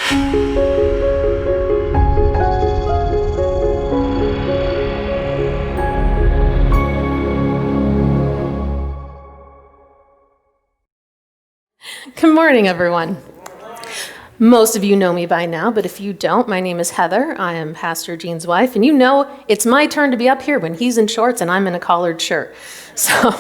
Good morning, everyone. Most of you know me by now, but if you don't, my name is Heather. I am Pastor Gene's wife, and you know it's my turn to be up here when he's in shorts and I'm in a collared shirt. So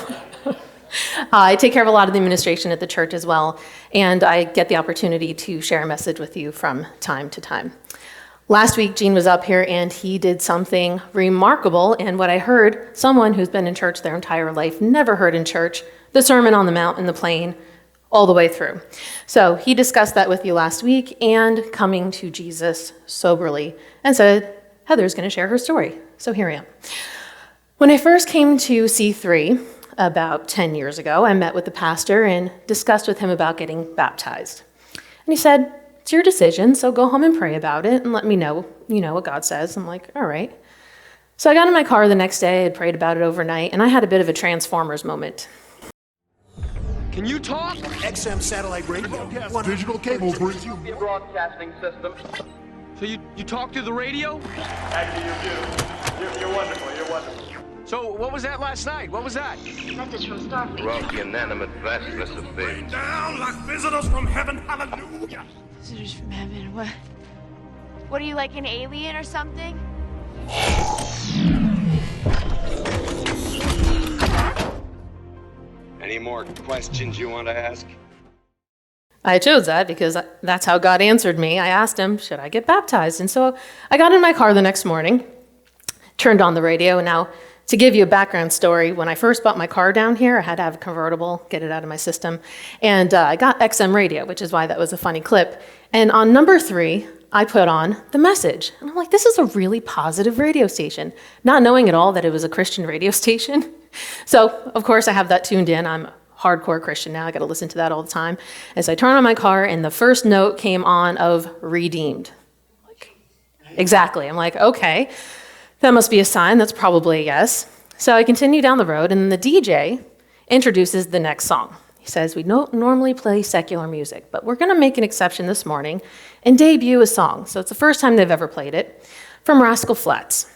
I take care of a lot of the administration at the church as well, and I get the opportunity to share a message with you from time to time. Last week, Gene was up here, and he did something remarkable, and what I heard, someone who's been in church their entire life never heard in church, the Sermon on the Mount in the plain, all the way through. So he discussed that with you last week and coming to Jesus soberly and said, Heather's going to share her story. So here I am. When I first came to C3 about 10 years ago, I met with the pastor and discussed with him about getting baptized. And he said, it's your decision, so go home and pray about it and let me know, what God says. I'm like, all right. So I got in my car the next day, I prayed about it overnight, and I had a bit of a Transformers moment. Can you talk? XM satellite radio. Digital cable brings you broadcasting system. So you talk through the radio? Actually, you do. You're wonderful. You're wonderful. So what was that last night? What was that? Message from Starfleet. Throughout the inanimate vastness of things. down like visitors from heaven. Hallelujah. Visitors from heaven. What are you, like an alien or something? Any more questions you want to ask? I chose that because that's how God answered me. I asked him, should I get baptized? And so I got in my car the next morning, turned on the radio. Now, to give you a background story, when I first bought my car down here, I had to have a convertible, get it out of my system. And I got XM radio, which is why that was a funny clip. And on number 3, I put on The Message. And I'm like, this is a really positive radio station, not knowing at all that it was a Christian radio station. So, of course, I have that tuned in. I'm a hardcore Christian now. I got to listen to that all the time. As I turn on my car, and the first note came on of redeemed. Exactly. I'm like, okay, that must be a sign. That's probably a yes. So I continue down the road, and the DJ introduces the next song. He says, we don't normally play secular music, but we're going to make an exception this morning and debut a song. So it's the first time they've ever played it, from Rascal Flatts.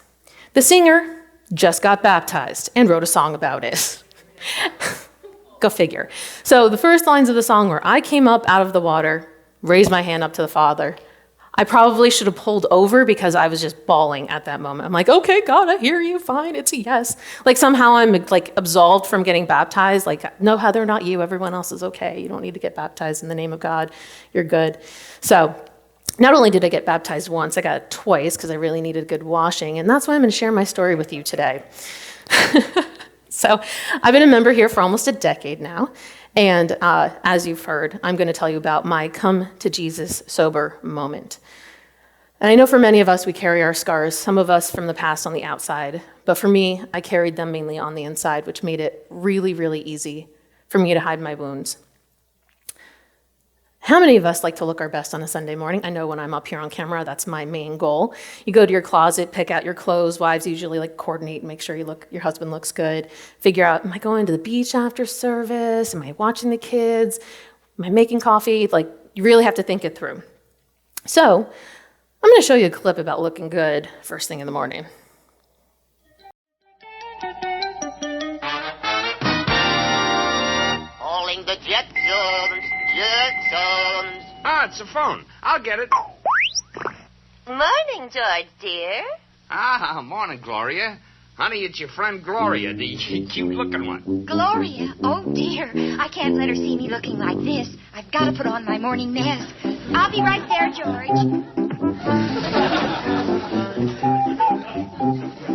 The singer just got baptized and wrote a song about it. Go figure. So the first lines of the song were, I came up out of the water, raised my hand up to the Father. I probably should have pulled over because I was just bawling at that moment. I'm like, okay, God, I hear you, fine, it's a yes. Like somehow I'm like absolved from getting baptized. Like, no, Heather, not you, everyone else is okay. You don't need to get baptized in the name of God. You're good. So not only did I get baptized once, I got it twice because I really needed a good washing. And that's why I'm going to share my story with you today. So I've been a member here for almost a decade now. And as you've heard, I'm going to tell you about my come to Jesus sober moment. And I know for many of us, we carry our scars, some of us from the past on the outside. But for me, I carried them mainly on the inside, which made it really, really easy for me to hide my wounds. How many of us like to look our best on a Sunday morning? I know when I'm up here on camera, that's my main goal. You go to your closet, pick out your clothes. Wives usually like coordinate, make sure your husband looks good. Figure out, am I going to the beach after service? Am I watching the kids? Am I making coffee? Like, you really have to think it through. So, I'm going to show you a clip about looking good first thing in the morning. Calling the Jetsons. Jetsons. Ah, it's a phone. I'll get it. Morning, George, dear. Ah, morning, Gloria. Honey, it's your friend Gloria, the cute-looking one. Gloria? Oh, dear. I can't let her see me looking like this. I've got to put on my morning mask. I'll be right there, George.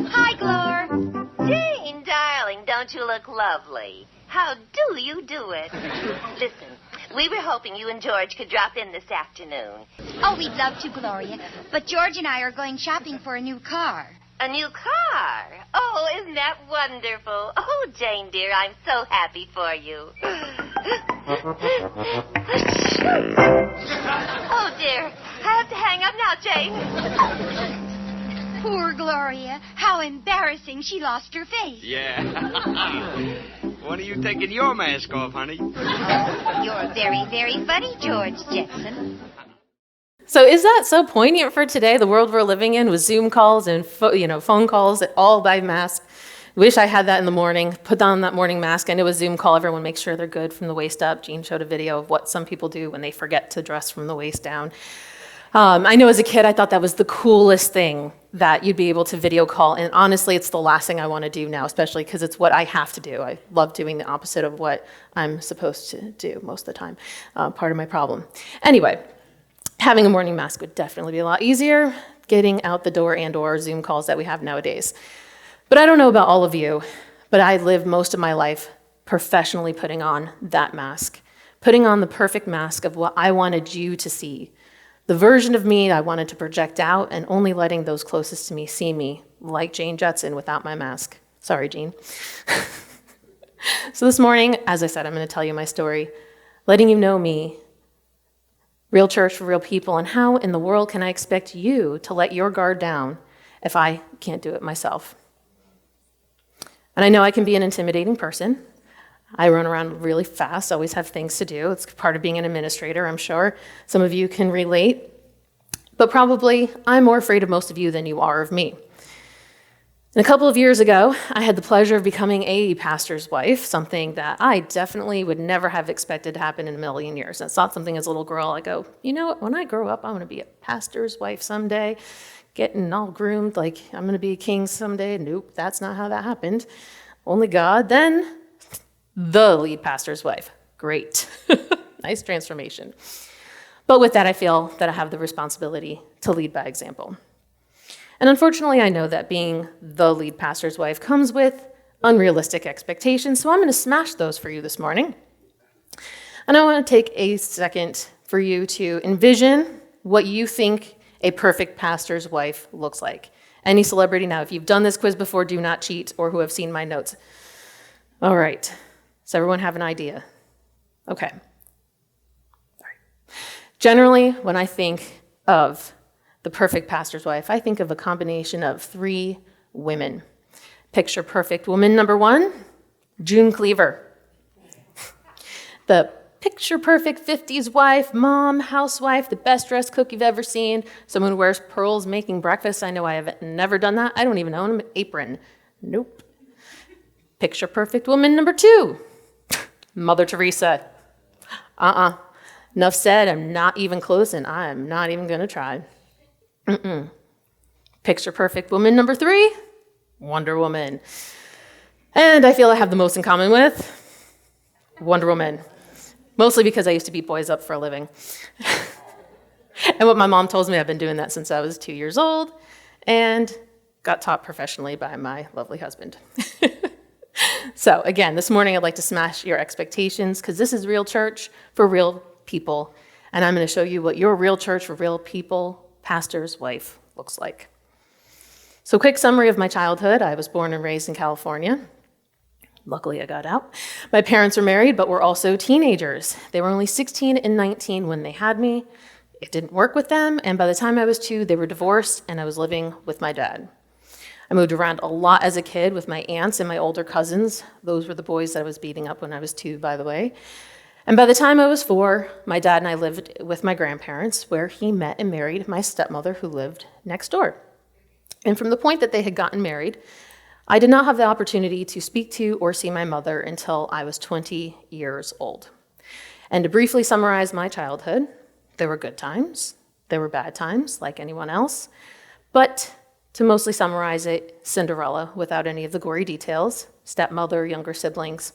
Hi, Glor. Jane, darling, don't you look lovely? How do you do it? Listen, we were hoping you and George could drop in this afternoon. Oh, we'd love to, Gloria. But George and I are going shopping for a new car. A new car? Oh, isn't that wonderful? Oh, Jane, dear, I'm so happy for you. Oh, dear. I have to hang up now, Jane. Poor Gloria. How embarrassing. She lost her face. Yeah. When are you taking your mask off, honey? You're very, very funny, George Jetson. So is that so poignant for today, the world we're living in with Zoom calls and phone calls all by mask? Wish I had that in the morning, put on that morning mask. I know a Zoom call, everyone makes sure they're good from the waist up. Jean showed a video of what some people do when they forget to dress from the waist down. I know as a kid, I thought that was the coolest thing, that you'd be able to video call. And honestly, it's the last thing I want to do now, especially because it's what I have to do. I love doing the opposite of what I'm supposed to do most of the time. Part of my problem. Anyway, having a morning mask would definitely be a lot easier getting out the door and or Zoom calls that we have nowadays. But I don't know about all of you, but I lived most of my life professionally putting on that mask, putting on the perfect mask of what I wanted you to see. The version of me I wanted to project out and only letting those closest to me see me, like Jane Jetson without my mask. Sorry, Jean. So this morning, as I said, I'm going to tell you my story, letting you know me, real church for real people, and how in the world can I expect you to let your guard down if I can't do it myself? And I know I can be an intimidating person. I run around really fast, always have things to do. It's part of being an administrator, I'm sure. Some of you can relate. But probably I'm more afraid of most of you than you are of me. And a couple of years ago, I had the pleasure of becoming a pastor's wife, something that I definitely would never have expected to happen in a million years. That's not something as a little girl I go, you know what, when I grow up, I'm going to be a pastor's wife someday, getting all groomed like I'm going to be a king someday. Nope, that's not how that happened. Only God. Then the lead pastor's wife. Great. Nice transformation. But with that, I feel that I have the responsibility to lead by example. And unfortunately, I know that being the lead pastor's wife comes with unrealistic expectations, so I'm going to smash those for you this morning. And I want to take a second for you to envision what you think a perfect pastor's wife looks like. Any celebrity now, if you've done this quiz before, do not cheat, or who have seen my notes. All right. Does everyone have an idea? Okay. All right. Generally, when I think of the perfect pastor's wife, I think of a combination of 3 women. Picture perfect woman number 1, June Cleaver. The picture perfect 50s wife, mom, housewife, the best dressed cook you've ever seen, someone who wears pearls making breakfast. I know I have never done that. I don't even own an apron. Nope. Picture perfect woman number 2, Mother Teresa. Enough said, I'm not even close, and I'm not even going to try. Picture perfect woman number 3, Wonder Woman. And I feel I have the most in common with Wonder Woman, mostly because I used to beat boys up for a living. And what my mom tells me, I've been doing that since I was 2 years old and got taught professionally by my lovely husband. So again, this morning I'd like to smash your expectations because this is real church for real people. And I'm going to show you what your real church for real people, pastor's wife, looks like. So quick summary of my childhood. I was born and raised in California. Luckily, I got out. My parents were married, but were also teenagers. They were only 16 and 19 when they had me. It didn't work with them, and by the time I was 2, they were divorced, and I was living with my dad. I moved around a lot as a kid with my aunts and my older cousins. Those were the boys that I was beating up when I was 2, by the way. And by the time I was 4, my dad and I lived with my grandparents, where he met and married my stepmother, who lived next door. And from the point that they had gotten married, I did not have the opportunity to speak to or see my mother until I was 20 years old. And to briefly summarize my childhood, there were good times, there were bad times, like anyone else, but to mostly summarize it, Cinderella, without any of the gory details, stepmother, younger siblings.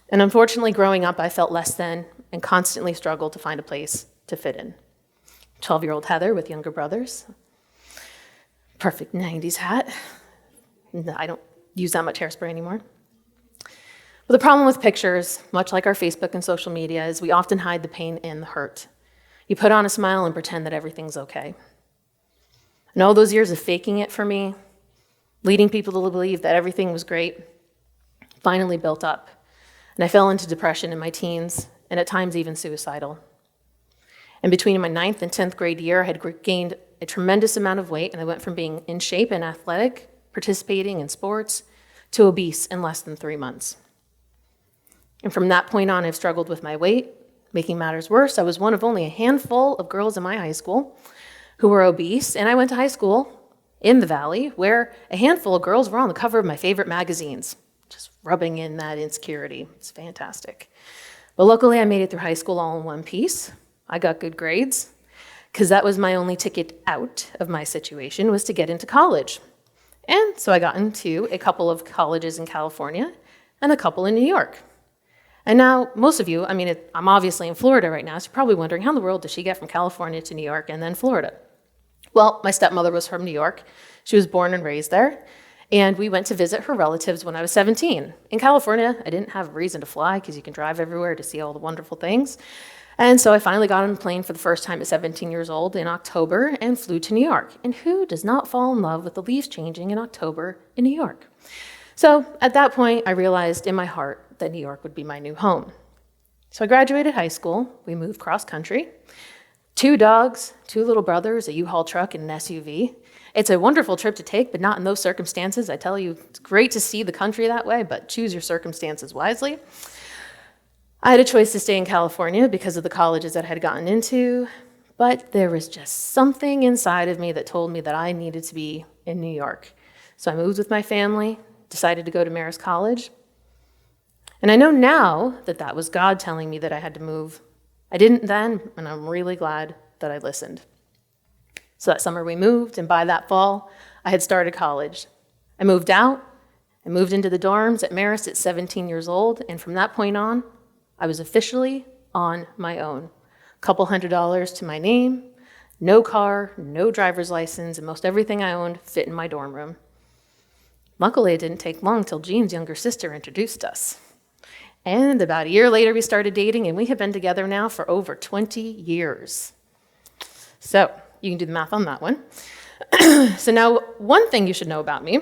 And unfortunately, growing up, I felt less than and constantly struggled to find a place to fit in. 12-year-old Heather with younger brothers. Perfect 90s hat. I don't use that much hairspray anymore. But the problem with pictures, much like our Facebook and social media, is we often hide the pain and the hurt. You put on a smile and pretend that everything's okay. And all those years of faking it for me, leading people to believe that everything was great, finally built up. And I fell into depression in my teens, and at times even suicidal. And between my 9th and 10th grade year, I had gained a tremendous amount of weight, and I went from being in shape and athletic, participating in sports, to obese in less than 3 months. And from that point on, I've struggled with my weight, Making matters worse, I was one of only a handful of girls in my high school who were obese, and I went to high school in the Valley where a handful of girls were on the cover of my favorite magazines, just rubbing in that insecurity. It's fantastic. But luckily, I made it through high school all in one piece. I got good grades, because that was my only ticket out of my situation, was to get into college. And so I got into a couple of colleges in California and a couple in New York. And now, most of you, I'm obviously in Florida right now, so you're probably wondering, how in the world does she get from California to New York and then Florida? Well, my stepmother was from New York. She was born and raised there. And we went to visit her relatives when I was 17. In California, I didn't have a reason to fly because you can drive everywhere to see all the wonderful things. And so I finally got on a plane for the first time at 17 years old in October and flew to New York. And who does not fall in love with the leaves changing in October in New York? So at that point, I realized in my heart that New York would be my new home. So I graduated high school. We moved cross country. 2 dogs, 2 little brothers, a U-Haul truck, and an SUV. It's a wonderful trip to take, but not in those circumstances. I tell you, it's great to see the country that way, but choose your circumstances wisely. I had a choice to stay in California because of the colleges that I had gotten into, but there was just something inside of me that told me that I needed to be in New York. So I moved with my family, decided to go to Marist College. And I know now that that was God telling me that I had to move. I didn't then, and I'm really glad that I listened. So that summer we moved, and by that fall, I had started college. I moved out, I moved into the dorms at Marist at 17 years old, and from that point on, I was officially on my own. A couple $100 to my name, no car, no driver's license, and most everything I owned fit in my dorm room. Luckily, it didn't take long till Jean's younger sister introduced us. And about a year later, we started dating, and we have been together now for over 20 years. So you can do the math on that one. So now, one thing you should know about me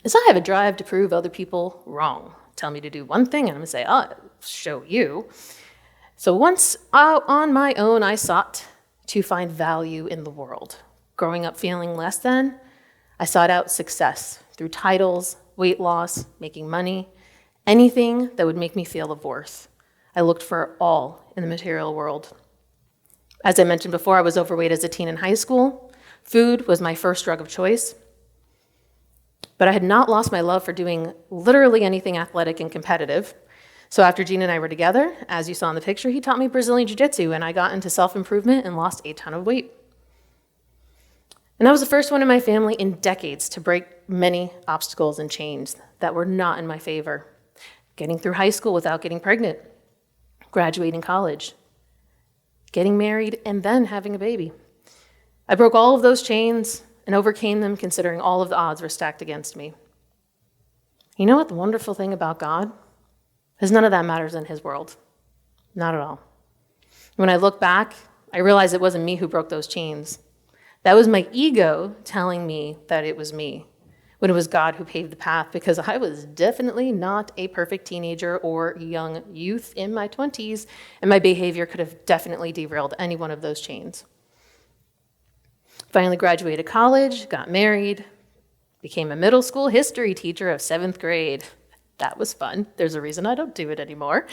is I have a drive to prove other people wrong. Tell me to do one thing, and I'm going to say, I'll show you. So once on my own, I sought to find value in the world. Growing up feeling less than, I sought out success through titles, weight loss, making money, anything that would make me feel of worth. I looked for it all in the material world. As I mentioned before, I was overweight as a teen in high school. Food was my first drug of choice. But I had not lost my love for doing literally anything athletic and competitive. So after Gene and I were together, as you saw in the picture, he taught me Brazilian Jiu-Jitsu, and I got into self-improvement and lost a ton of weight. And I was the first one in my family in decades to break many obstacles and chains that were not in my favor. Getting through high school without getting pregnant, graduating college, getting married, and then having a baby. I broke all of those chains and overcame them considering all of the odds were stacked against me. You know what the wonderful thing about God is? None of that matters in his world. Not at all. When I look back, I realize it wasn't me who broke those chains. That was my ego telling me that it was me, when it was God who paved the path, because I was definitely not a perfect teenager or young youth in my 20s, and my behavior could have definitely derailed any one of those chains. Finally graduated college, got married, became a middle school history teacher of 7th grade. That was fun. There's a reason I don't do it anymore.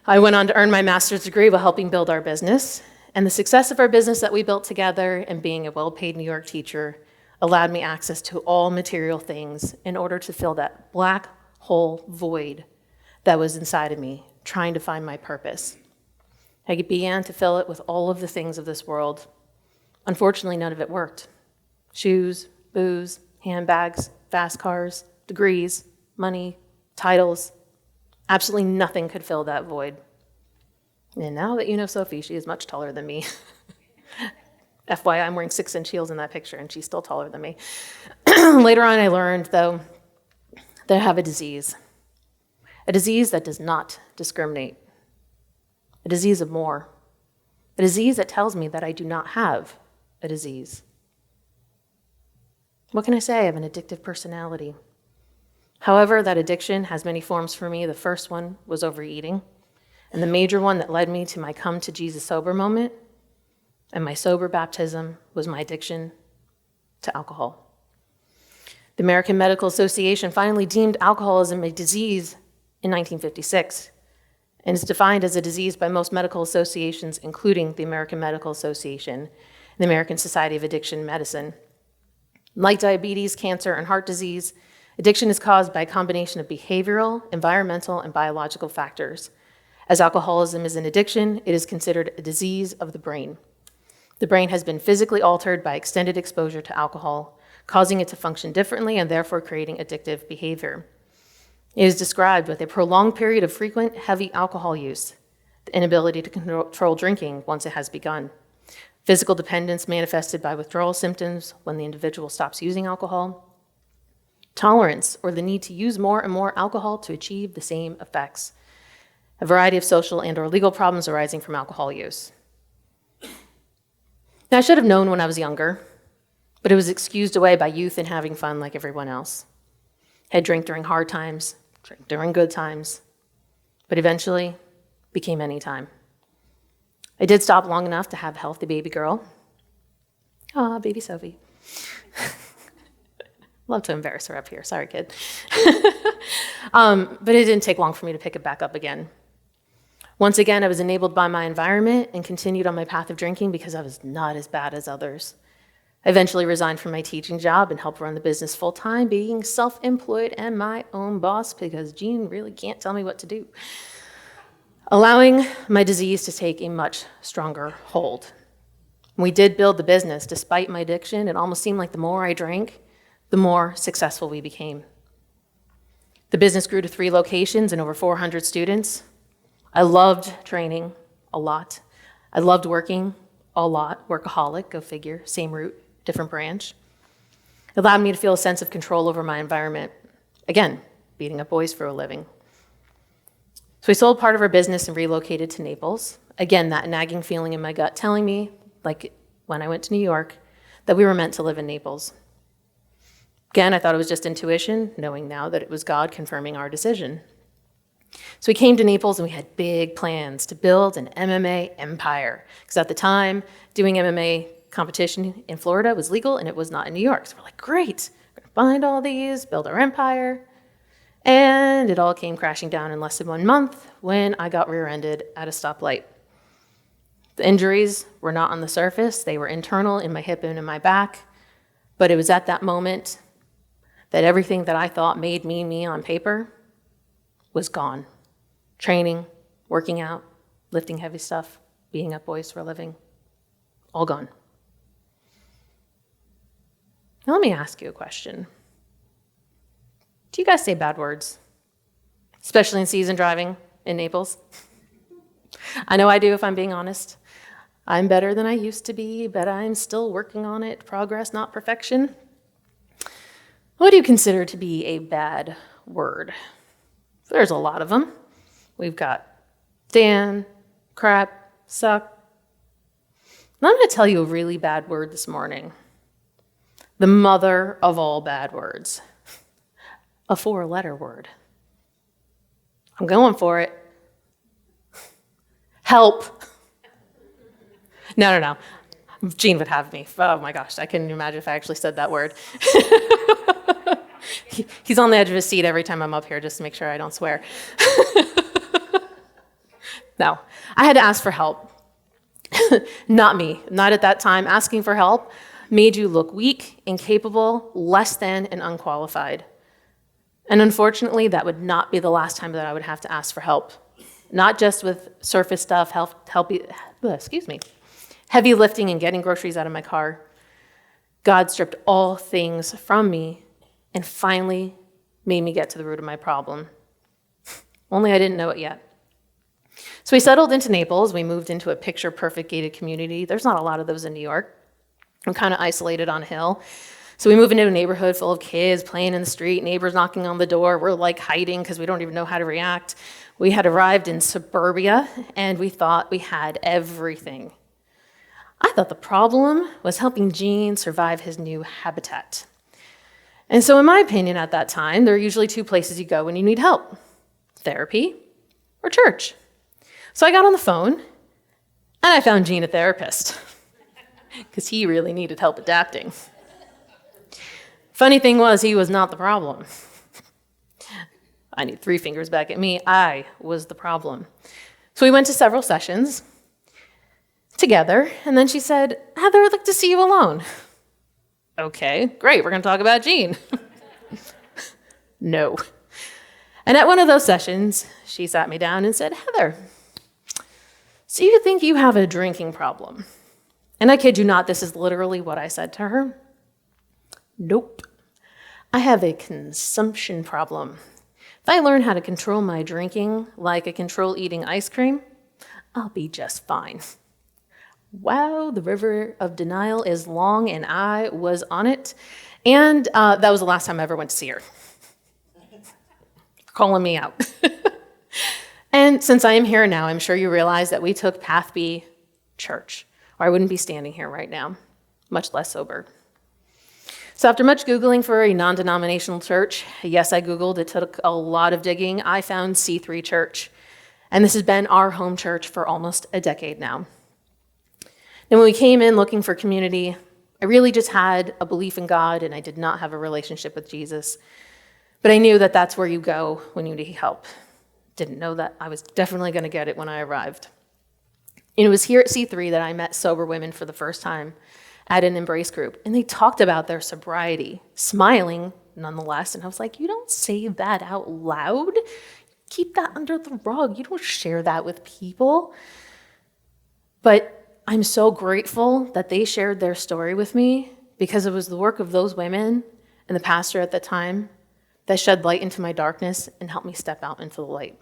I went on to earn my master's degree while helping build our business, and the success of our business that we built together and being a well-paid New York teacher allowed me access to all material things in order to fill that black hole void that was inside of me, trying to find my purpose. I began to fill it with all of the things of this world. Unfortunately, none of it worked. Shoes, booze, handbags, fast cars, degrees, money, titles. Absolutely nothing could fill that void. And now that you know Sophie, she is much taller than me. FYI, I'm wearing 6-inch heels in that picture, and she's still taller than me. Later on, I learned, though, that I have a disease that does not discriminate, a disease of more, a disease that tells me that I do not have a disease. What can I say? I have an addictive personality. However, that addiction has many forms for me. The first one was overeating, and the major one that led me to my come to Jesus sober moment and my sober baptism was my addiction to alcohol. The American Medical Association finally deemed alcoholism a disease in 1956. and is defined as a disease by most medical associations, including the American Medical Association and the American Society of Addiction Medicine. Like diabetes, cancer, and heart disease, addiction is caused by a combination of behavioral, environmental, and biological factors. As alcoholism is an addiction, it is considered a disease of the brain. The brain has been physically altered by extended exposure to alcohol, causing it to function differently and therefore creating addictive behavior. It is described with a prolonged period of frequent, heavy alcohol use, the inability to control drinking once it has begun, physical dependence manifested by withdrawal symptoms when the individual stops using alcohol, tolerance or the need to use more and more alcohol to achieve the same effects, a variety of social and/or legal problems arising from alcohol use. Now, I should have known when I was younger, but it was excused away by youth and having fun like everyone else. I'd drink during hard times, drink during good times, but eventually became any time. I did stop long enough to have a healthy baby girl. Aw, baby Sophie. Love to embarrass her up here. Sorry, kid. But it didn't take long for me to pick it back up again. Once again, I was enabled by my environment and continued on my path of drinking because I was not as bad as others. I eventually resigned from my teaching job and helped run the business full-time, being self-employed and my own boss because Jean really can't tell me what to do, allowing my disease to take a much stronger hold. We did build the business. Despite my addiction, it almost seemed like the more I drank, the more successful we became. The business grew to 3 locations and over 400 students. I loved training a lot. I loved working a lot. Workaholic, go figure, same root, different branch. It allowed me to feel a sense of control over my environment. Again, beating up boys for a living. So we sold part of our business and relocated to Naples. Again, that nagging feeling in my gut telling me, like when I went to New York, that we were meant to live in Naples. Again, I thought it was just intuition, knowing now that it was God confirming our decision. So we came to Naples and we had big plans to build an MMA empire. Because at the time, doing MMA competition in Florida was legal and it was not in New York. So we're like, great, we're gonna find all these, build our empire. And it all came crashing down in less than 1 month when I got rear-ended at a stoplight. The injuries were not on the surface, they were internal in my hip and in my back. But it was at that moment that everything that I thought made me on paper was gone. Training, working out, lifting heavy stuff, beating up boys for a living, all gone. Now let me ask you a question. Do you guys say bad words? Especially in season driving in Naples? I know I do if I'm being honest. I'm better than I used to be, but I'm still working on it. Progress, not perfection. What do you consider to be a bad word? There's a lot of them. We've got damn, crap, suck. And I'm going to tell you a really bad word this morning. The mother of all bad words. A 4-letter word. I'm going for it. Help. No. Gene would have me. Oh my gosh, I couldn't imagine if I actually said that word. He's on the edge of his seat every time I'm up here just to make sure I don't swear. No, I had to ask for help. Not me, not at that time. Asking for help made you look weak, incapable, less than, and unqualified. And unfortunately, that would not be the last time that I would have to ask for help. Not just with surface stuff, heavy lifting and getting groceries out of my car. God stripped all things from me and finally made me get to the root of my problem. Only I didn't know it yet. So we settled into Naples. We moved into a picture-perfect gated community. There's not a lot of those in New York. I'm kind of isolated on a hill. So we move into a neighborhood full of kids playing in the street, neighbors knocking on the door. We're like hiding because we don't even know how to react. We had arrived in suburbia and we thought we had everything. I thought the problem was helping Gene survive his new habitat. And so in my opinion at that time, there are usually 2 places you go when you need help: therapy or church. So I got on the phone and I found Gene a therapist because he really needed help adapting. Funny thing was, he was not the problem. I need 3 fingers back at me. I was the problem. So we went to several sessions together, and then she said, Heather, I'd like to see you alone. Okay, great, we're going to talk about Jean. No. And at one of those sessions, she sat me down and said, Heather, so you think you have a drinking problem? And I kid you not, this is literally what I said to her. Nope. I have a consumption problem. If I learn how to control my drinking like I control eating ice cream, I'll be just fine. Wow, the river of denial is long, and I was on it. And that was the last time I ever went to see her. Calling me out. And since I am here now, I'm sure you realize that we took Path B Church, or I wouldn't be standing here right now, much less sober. So after much Googling for a non-denominational church, yes, I Googled, it took a lot of digging, I found C3 Church. And this has been our home church for almost a decade now. And when we came in looking for community, I really just had a belief in God, and I did not have a relationship with Jesus. But I knew that that's where you go when you need help. Didn't know that I was definitely going to get it when I arrived. And it was here at C3 that I met sober women for the first time at an embrace group. And they talked about their sobriety, smiling nonetheless. And I was like, you don't say that out loud. Keep that under the rug. You don't share that with people. But I'm so grateful that they shared their story with me, because it was the work of those women and the pastor at the time that shed light into my darkness and helped me step out into the light.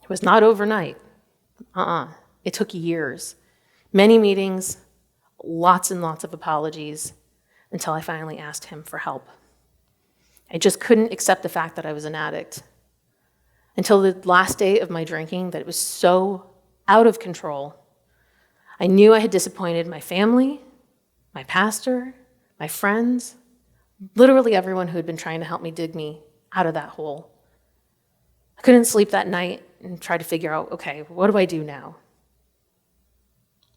It was not overnight. It took years, many meetings, lots and lots of apologies, until I finally asked him for help. I just couldn't accept the fact that I was an addict until the last day of my drinking, that it was so out of control. I knew I had disappointed my family, my pastor, my friends, literally everyone who had been trying to help me dig me out of that hole. I couldn't sleep that night and tried to figure out, okay, what do I do now?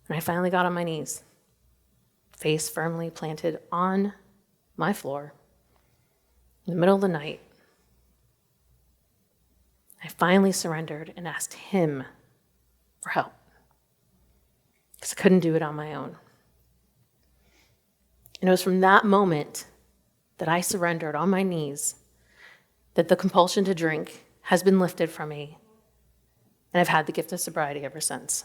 And I finally got on my knees, face firmly planted on my floor in the middle of the night. I finally surrendered and asked him for help, because I couldn't do it on my own. And it was from that moment that I surrendered on my knees that the compulsion to drink has been lifted from me, and I've had the gift of sobriety ever since.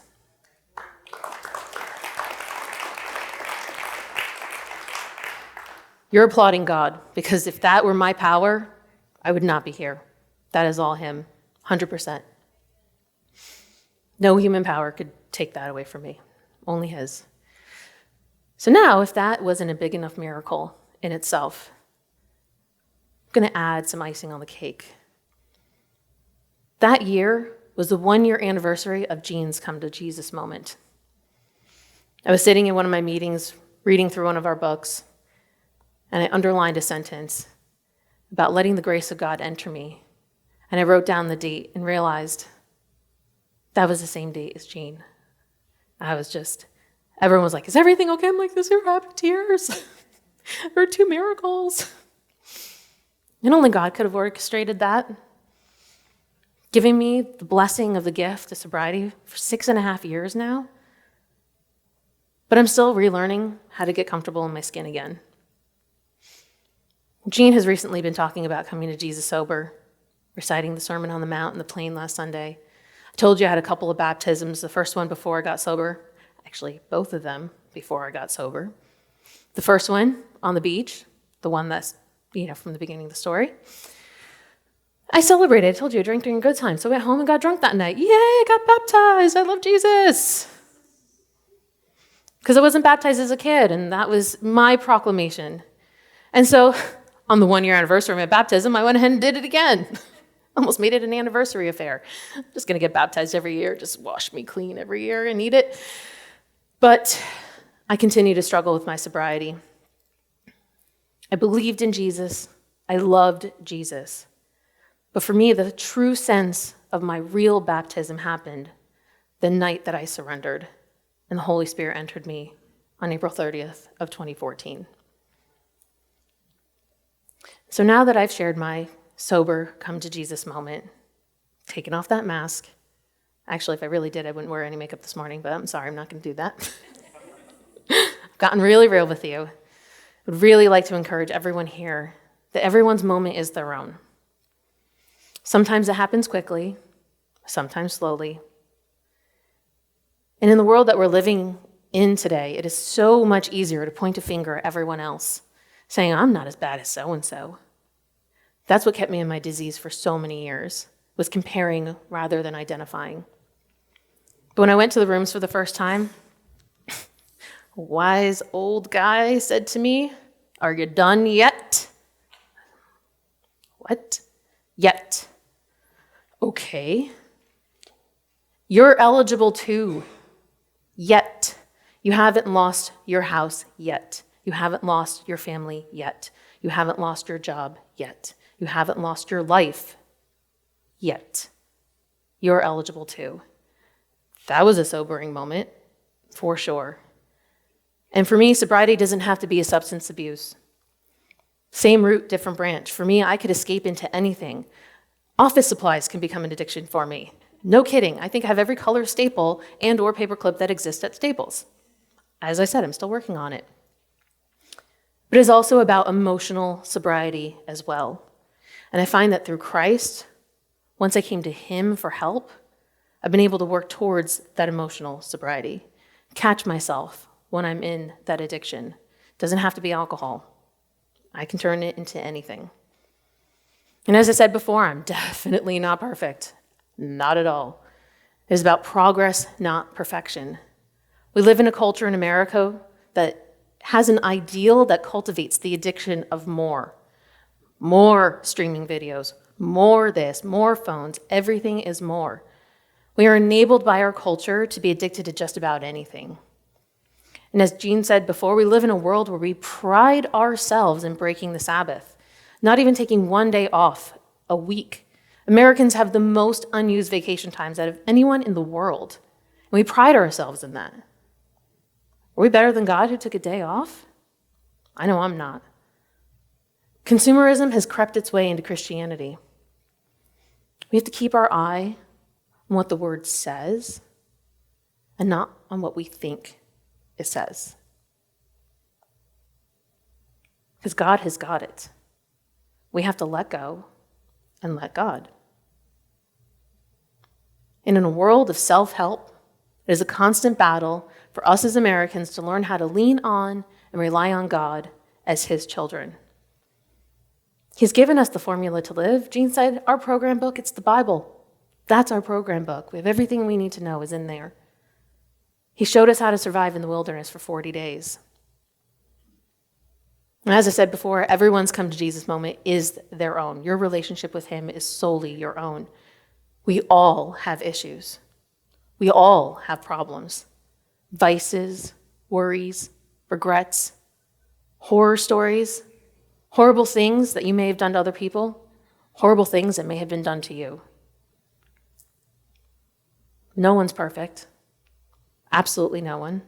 You're applauding God, because if that were my power, I would not be here. That is all him, 100%. No human power could take that away from me, only his. So now, if that wasn't a big enough miracle in itself, I'm going to add some icing on the cake. That year was the 1-year anniversary of Jean's come to Jesus moment. I was sitting in one of my meetings, reading through one of our books, and I underlined a sentence about letting the grace of God enter me. And I wrote down the date and realized that was the same date as Jean. Everyone was like, is everything okay? I'm like, these are happy tears. There are 2 miracles. And only God could have orchestrated that, giving me the blessing of the gift of sobriety for 6.5 years now. But I'm still relearning how to get comfortable in my skin again. Jean has recently been talking about coming to Jesus sober, reciting the Sermon on the Mount in the plane last Sunday. I told you I had a couple of baptisms, the first one before I got sober. Actually, both of them before I got sober. The first one on the beach, the one that's, from the beginning of the story. I celebrated. I told you I drank during good times. So I went home and got drunk that night. Yay, I got baptized. I love Jesus. Because I wasn't baptized as a kid, and that was my proclamation. And so on the 1-year anniversary of my baptism, I went ahead and did it again. Almost made it an anniversary affair. I'm just going to get baptized every year, just wash me clean every year and eat it. But I continue to struggle with my sobriety. I believed in Jesus. I loved Jesus. But for me, the true sense of my real baptism happened the night that I surrendered and the Holy Spirit entered me on April 30th of 2014. So now that I've shared my sober, come to Jesus moment, taking off that mask. Actually, if I really did, I wouldn't wear any makeup this morning, but I'm sorry, I'm not going to do that. I've gotten really real with you. I would really like to encourage everyone here that everyone's moment is their own. Sometimes it happens quickly, sometimes slowly. And in the world that we're living in today, it is so much easier to point a finger at everyone else, saying, I'm not as bad as so-and-so. That's what kept me in my disease for so many years, was comparing rather than identifying. But when I went to the rooms for the first time, a wise old guy said to me, are you done yet? What? Yet. Okay. You're eligible too. Yet. You haven't lost your house yet. You haven't lost your family yet. You haven't lost your job yet. You haven't lost your life yet. You're eligible too. That was a sobering moment, for sure. And for me, sobriety doesn't have to be a substance abuse. Same root, different branch. For me, I could escape into anything. Office supplies can become an addiction for me. No kidding. I think I have every color staple and or paperclip that exists at Staples. As I said, I'm still working on it. But it's also about emotional sobriety as well. And I find that through Christ, once I came to him for help, I've been able to work towards that emotional sobriety, catch myself when I'm in that addiction. It doesn't have to be alcohol. I can turn it into anything. And as I said before, I'm definitely not perfect. Not at all. It is about progress, not perfection. We live in a culture in America that has an ideal that cultivates the addiction of more. More streaming videos, more this, more phones, everything is more. We are enabled by our culture to be addicted to just about anything. And as Jean said before, we live in a world where we pride ourselves in breaking the Sabbath, not even taking one day off a week. Americans have the most unused vacation times out of anyone in the world. And we pride ourselves in that. Are we better than God who took a day off? I know I'm not. Consumerism has crept its way into Christianity. We have to keep our eye on what the word says and not on what we think it says. Because God has got it. We have to let go and let God. And in a world of self-help, it is a constant battle for us as Americans to learn how to lean on and rely on God as his children. He's given us the formula to live. Jean said, our program book, it's the Bible. That's our program book. We have everything we need to know is in there. He showed us how to survive in the wilderness for 40 days. And as I said before, everyone's come to Jesus moment is their own. Your relationship with him is solely your own. We all have issues. We all have problems. Vices, worries, regrets, horror stories, horrible things that you may have done to other people, horrible things that may have been done to you. No one's perfect. Absolutely no one.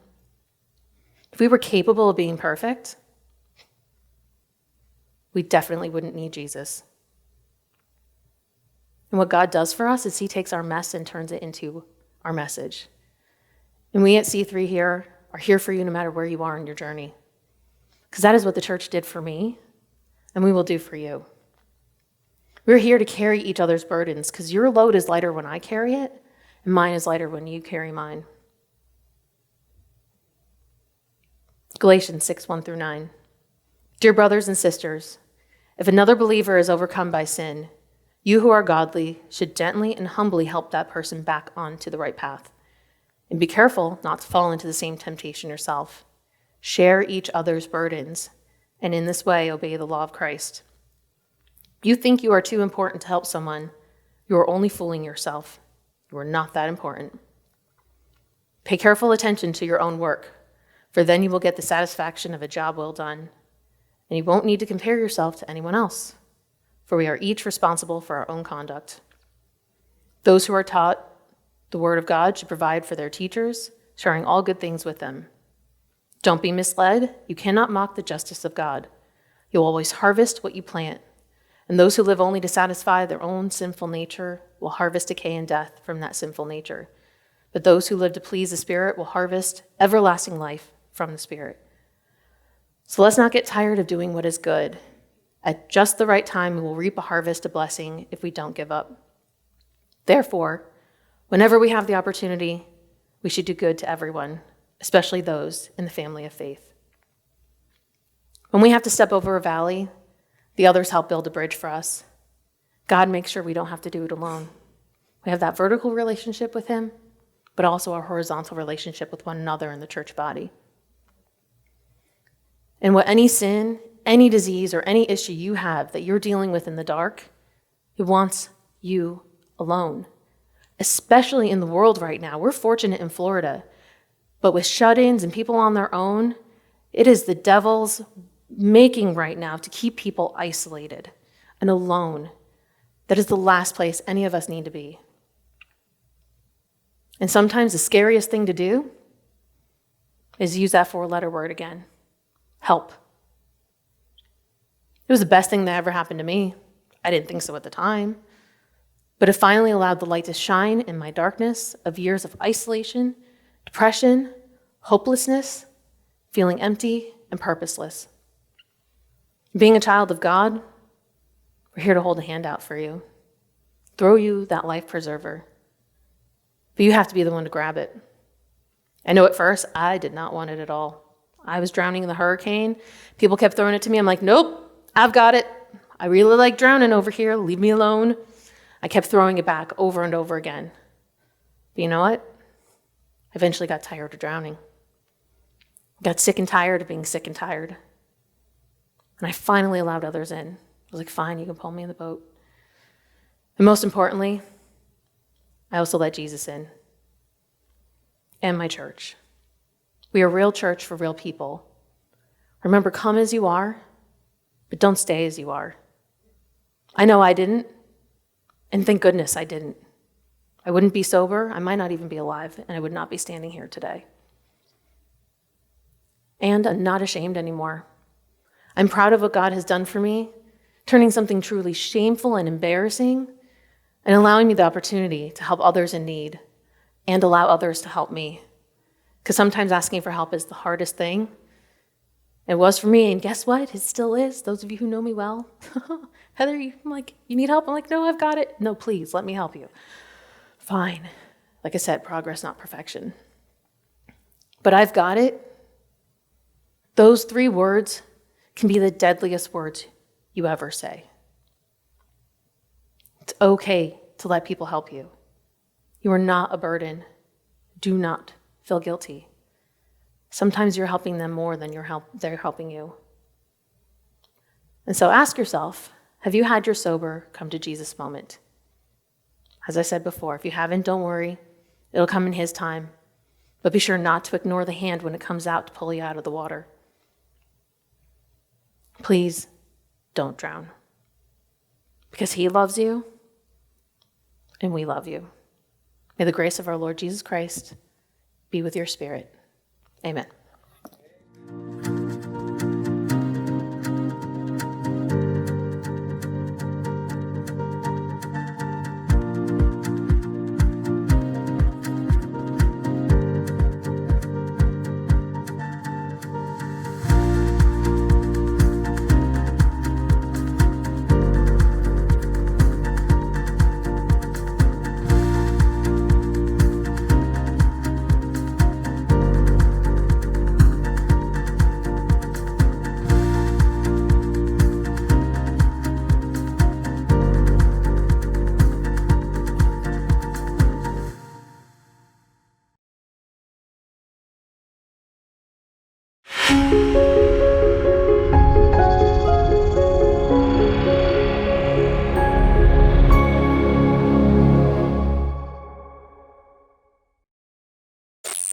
If we were capable of being perfect, we definitely wouldn't need Jesus. And what God does for us is he takes our mess and turns it into our message. And we at C3 here are here for you no matter where you are in your journey. Because that is what the church did for me, and we will do for you. We're here to carry each other's burdens because your load is lighter when I carry it, and mine is lighter when you carry mine. Galatians 6:1-9. Dear brothers and sisters, if another believer is overcome by sin, you who are godly should gently and humbly help that person back onto the right path. And be careful not to fall into the same temptation yourself. Share each other's burdens, and in this way obey the law of Christ. If you think you are too important to help someone, you are only fooling yourself. You are not that important. Pay careful attention to your own work, for then you will get the satisfaction of a job well done, and you won't need to compare yourself to anyone else, for we are each responsible for our own conduct. Those who are taught the word of God should provide for their teachers, sharing all good things with them. Don't be misled. You cannot mock the justice of God. You'll always harvest what you plant. And those who live only to satisfy their own sinful nature will harvest decay and death from that sinful nature. But those who live to please the Spirit will harvest everlasting life from the Spirit. So let's not get tired of doing what is good. At just the right time, we will reap a harvest of blessing if we don't give up. Therefore, whenever we have the opportunity, we should do good to everyone, especially those in the family of faith. When we have to step over a valley, the others help build a bridge for us. God makes sure we don't have to do it alone. We have that vertical relationship with him, but also our horizontal relationship with one another in the church body. And what any sin, any disease, or any issue you have that you're dealing with in the dark, he wants you alone. Especially in the world right now. We're fortunate in Florida, but with shut-ins and people on their own, it is the devil's making right now to keep people isolated and alone. That is the last place any of us need to be. And sometimes the scariest thing to do is use that 4-letter word again. Help. It was the best thing that ever happened to me. I didn't think so at the time. But it finally allowed the light to shine in my darkness of years of isolation, depression, hopelessness, feeling empty and purposeless. Being a child of God, we're here to hold a hand out for you, throw you that life preserver. But you have to be the one to grab it. I know at first I did not want it at all. I was drowning in the hurricane. People kept throwing it to me. I'm like, nope, I've got it. I really like drowning over here. Leave me alone. I kept throwing it back over and over again. But you know what? I eventually got tired of drowning. Got sick and tired of being sick and tired. And I finally allowed others in. I was like, fine, you can pull me in the boat. And most importantly, I also let Jesus in. And my church. We are a real church for real people. Remember, come as you are, but don't stay as you are. I know I didn't, and thank goodness I didn't. I wouldn't be sober, I might not even be alive, and I would not be standing here today. And I'm not ashamed anymore. I'm proud of what God has done for me, turning something truly shameful and embarrassing, and allowing me the opportunity to help others in need, and allow others to help me. Because sometimes asking for help is the hardest thing. It was for me, and guess what? It still is. Those of you who know me well. Heather, I'm like, you need help? I'm like, no, I've got it. No, please, let me help you. Fine. Like I said, progress, not perfection. But I've got it. Those 3 words can be the deadliest words you ever say. It's okay to let people help you. You are not a burden. Do not feel guilty. Sometimes you're helping them more than they're helping you. And so ask yourself, have you had your sober come to Jesus moment? As I said before, if you haven't, don't worry. It'll come in his time. But be sure not to ignore the hand when it comes out to pull you out of the water. Please don't drown. Because he loves you, and we love you. May the grace of our Lord Jesus Christ be with your spirit. Amen.